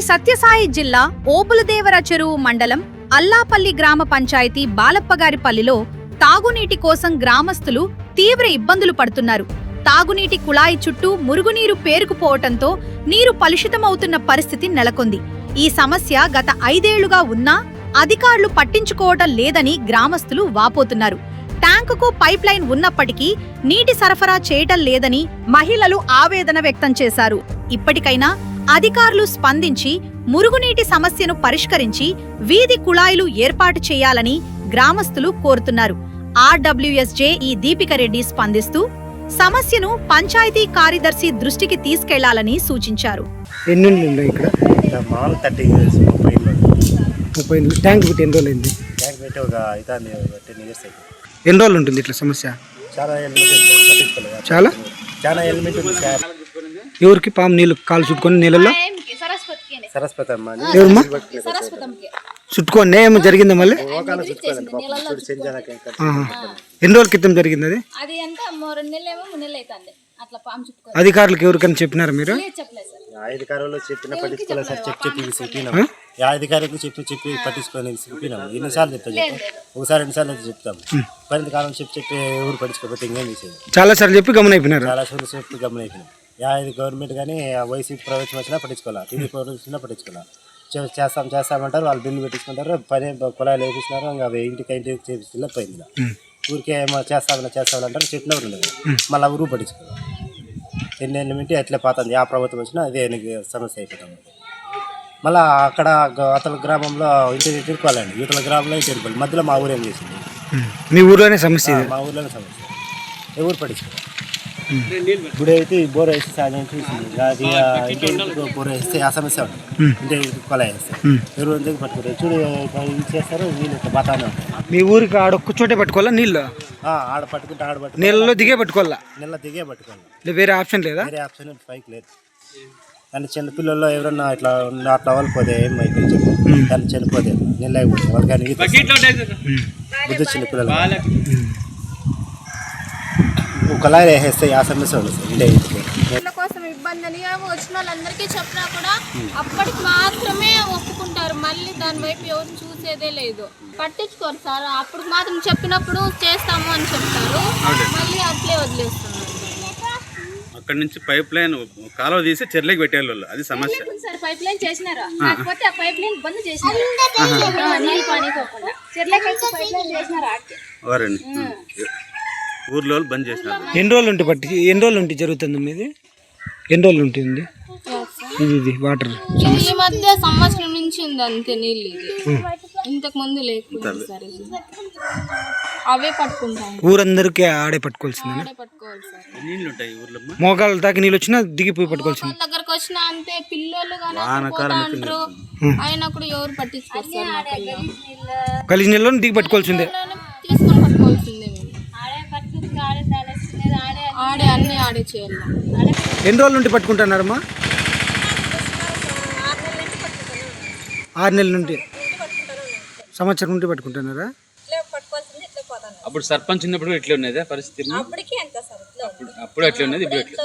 సత్యసాయి జిల్లా ఓబులదేవర చెరువు మండలం అల్లాపల్లి గ్రామ పంచాయతీ బాలప్పగారిపల్లిలో తాగునీటి కోసం గ్రామస్తులు తీవ్ర ఇబ్బందులు పడుతున్నారు. తాగునీటి కుళాయి చుట్టూ మురుగునీరు పేరుకుపోవటంతో నీరు కలుషితమవుతున్న పరిస్థితి నెలకొంది. ఈ సమస్య గత 5 ఏళ్లుగా ఉన్నా అధికారులు పట్టించుకోవటం లేదని గ్రామస్తులు వాపోతున్నారు. ట్యాంకుకు పైప్ లైన్ ఉన్నప్పటికీ నీటి సరఫరా చేయటం లేదని మహిళలు ఆవేదన వ్యక్తం చేశారు. ఇప్పటికైనా అధికారులు స్పందించి మురుగునీటి సమస్యను పరిష్కరించి వీధి కుళాయిలు ఏర్పాటు చేయాలని గ్రామస్తులు కోరుతున్నారు. ఆర్డబ్ల్యూఎస్జే ఈ దీపికరెడ్డి స్పందిస్తూ సమస్యను పంచాయతీ కార్యదర్శి దృష్టికి తీసుకెళ్లాలని సూచించారు. ఎన్ని రోజులు ఉంటుంది ఇట్లా సమస్య? చాలా ఎవరికి పాము నీళ్ళు కాలు చుట్టుకొని నీళ్ళలో చుట్టుకోండి ఏమో జరిగింది మళ్ళీ? ఎన్ని రోజుల క్రితం జరిగింది అది? అధికారులకు ఎవరికైనా చెప్పినారా మీరు? అధికారులు చెప్పిన పట్టించుకోలేదు సార్. చెప్పినాం అధికారులకు చెప్పి పట్టించుకొని చెప్పినాం. ఎన్నిసార్లు చెప్తాం? ఒకసారి 2 సార్లు చెప్తాం. పరిణికాలం చెప్పి ఎవరు పట్టించుకోకపోతే ఇంకేం చేసేది? చాలా సార్లు చెప్పి గమనైపోయినారు. చాలా సార్లు చెప్పి గమనైపోయినాం. ఇది గవర్నమెంట్ కానీ వైసీపీ ప్రభుత్వం వచ్చినా పట్టించుకోవాలి, టీడీ ప్రభుత్వం వచ్చినా పట్టించుకోవాలి. చేస్తామంటారు, వాళ్ళు బిల్లు పెట్టించుకుంటారు, పని కుళాయిలు వేపిస్తున్నారు. ఇంకా అవి ఇంటికి చేపిస్తున్నా పోయింది. ఊరికే చేస్తామంటారు, చెప్పినా ఉండదు. మళ్ళీ ఊరు పట్టించుకోవాలి. ఎన్నేళ్ళ మింటి అట్లే పోతుంది. ఆ ప్రభుత్వం వచ్చినా అదే సమస్య అయిపోతుంది. మళ్ళీ అక్కడ అతల గ్రామంలో ఇంటి తిరుకోవాలండి, యువతల గ్రామంలో ఇంటి తిరుకోవాలి. మధ్యలో మా ఊరు ఏం చేసింది? మీ ఊర్లోనే సమస్య? మా ఊర్లోనే సమస్య. ఎవరు పట్టించుకోవాలి? ఇప్పుడు అయితే బోర్ వేస్తే సాయం చూసింది. అది ఇంటి బోర్ వేస్తే ఆ సమస్య ఉంటుంది. ఇంటి కొలాయి వేస్తే ఎవరు ఎందుకు పట్టుకుంటారు? చూడు ఇది చేస్తారు, వీళ్ళు బాగానే ఉంటారు. మీ ఊరికి ఆడొక్క చోటే పట్టుకోవాలా నీళ్ళు? ఆడ పట్టుకుంటే నీళ్ళలో దిగే పట్టుకోవాలా? నీళ్ళ దిగే పట్టుకోవాలి. వేరే ఆప్షన్ లేదా? వేరే ఆప్షన్ పైకి లేదు. కానీ చిన్న పిల్లల్లో ఎవరన్నా అట్లా వాళ్ళపోతే ఏమైపోయి దాన్ని చనిపోతే నీళ్ళు అయిపోతుంది. వాళ్ళకి బుద్ధి చిన్న పిల్లలు ఒకలా వేసేస్తే ఆ సమస్య నీళ్ళ కోసం ఇబ్బంది అని వచ్చిన వాళ్ళందరికీ చెప్పినా కూడా అప్పటికి మాత్రమే ఒప్పుకుంటారు. మళ్ళీ దాని వైపు ఎవరు చూసేదే లేదు, పట్టించుకోరు సార్. అప్పుడు మాత్రం చెప్పినప్పుడు చేస్తాము అని చెప్తారు, మళ్ళీ అట్లే వదిలేస్తున్నారు. అక్కడ నుంచి పైప్ లైన్ కాలువ తీసి చెర్లకి పెట్టేవాళ్ళు, అది సమస్య. సార్ పైప్ లైన్ చేసినారు, కాకపోతే ఆ పైప్ లైన్ బంద్ చేసినారు. నీళ్ళు పానీకోకుండా చెర్లకి పైప్ లైన్ చేసినారు. ఊర్లో బంద్ చేసినారు. ఎన్ని రోజులు ఉంటే జరుగుతుంది మీది? ఎన్ని రోజులు ఉంటుంది ఇది వాటర్? ఈ మధ్య సంవత్సరం నుంచి ఉంది అంతే నీళ్ళు. ఇది ఇంతకు ముందు లేకుండా సార్, అవే పట్టుకుంటాం. ఊరందరికీ ఆడే పట్టుకోవాల్సిందే. పట్టుకోవాలి సార్. నీళ్ళు ఉంటాయి ఊర్లో, మోకాళ్ళ దాకా నీళ్ళు వచ్చినా దిగిపోయి పట్టుకోవాల్సింది. దగ్గరకు వచ్చినా అంతే, పిల్లలు కానీ అయినా కూడా ఎవరు పట్టించుకోరు సార్. కలిసి నీళ్ళు దిగి పట్టుకోవాల్సిందే, తీసుకొని పట్టుకోవాల్సిందే. ఆడే అన్ని ఆడే చేయాలి. ఎన్ని రోజుల నుండి పట్టుకుంటున్నారమ్మా? 6 నెలల నుండి, సంవత్సరం నుండి పట్టుకుంటున్నారా? అప్పుడు సర్పంచ్ ఉన్నప్పుడు ఎట్లా ఉన్నదా పరిస్థితి? అప్పుడు ఎట్లా ఉన్నది, ఇప్పుడు ఎట్లా?